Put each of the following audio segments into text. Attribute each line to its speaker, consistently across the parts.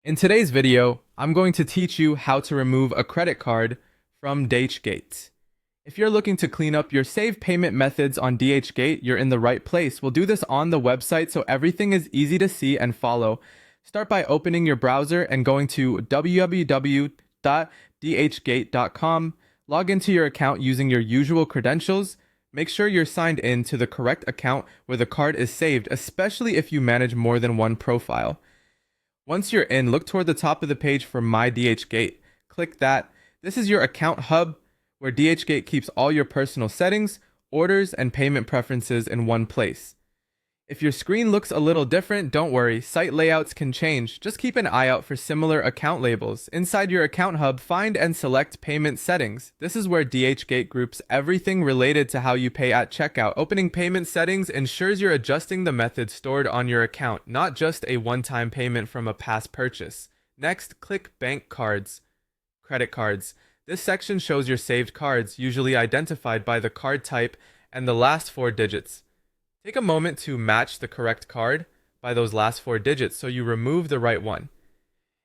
Speaker 1: In today's video, I'm going to teach you how to remove a credit card from Dhgate. If you're looking to clean up your saved payment methods on Dhgate, you're in the right place. We'll do this on the website so everything is easy to see and follow. Start by opening your browser and going to www.dhgate.com. Log into your account using your usual credentials. Make sure you're signed in to the correct account where the card is saved, especially if you manage more than one profile. Once you're in, look toward the top of the page for My Dhgate. Click that. This is your account hub where Dhgate keeps all your personal settings, orders, and payment preferences in one place. If your screen looks a little different, don't worry, site layouts can change. Just keep an eye out for similar account labels. Inside your account hub, find and select Payment Settings. This is where Dhgate groups everything related to how you pay at checkout. Opening Payment Settings ensures you're adjusting the method stored on your account, not just a one-time payment from a past purchase. Next, click Bank Cards, Credit Cards. This section shows your saved cards, usually identified by the card type and the last four digits. Take a moment to match the correct card by those last four digits so you remove the right one.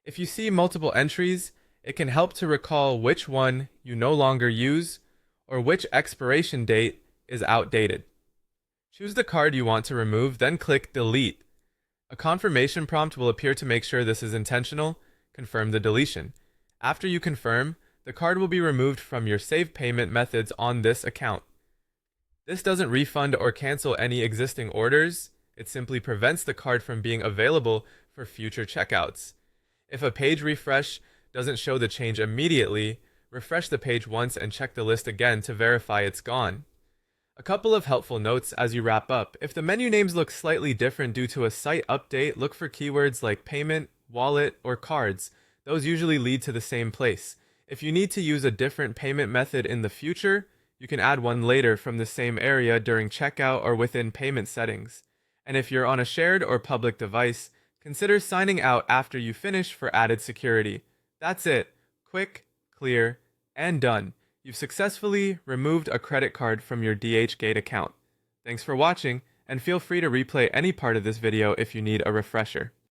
Speaker 1: If you see multiple entries, it can help to recall which one you no longer use or which expiration date is outdated. Choose the card you want to remove, then click Delete. A confirmation prompt will appear to make sure this is intentional. Confirm the deletion. After you confirm, the card will be removed from your saved payment methods on this account. This doesn't refund or cancel any existing orders. It simply prevents the card from being available for future checkouts. If a page refresh doesn't show the change immediately, refresh the page once and check the list again to verify it's gone. A couple of helpful notes as you wrap up. If the menu names look slightly different due to a site update, look for keywords like payment, wallet, or cards. Those usually lead to the same place. If you need to use a different payment method in the future, you can add one later from the same area during checkout or within payment settings. And if you're on a shared or public device, consider signing out after you finish for added security. That's it. Quick, clear, and done. You've successfully removed a credit card from your Dhgate account. Thanks for watching, and feel free to replay any part of this video if you need a refresher.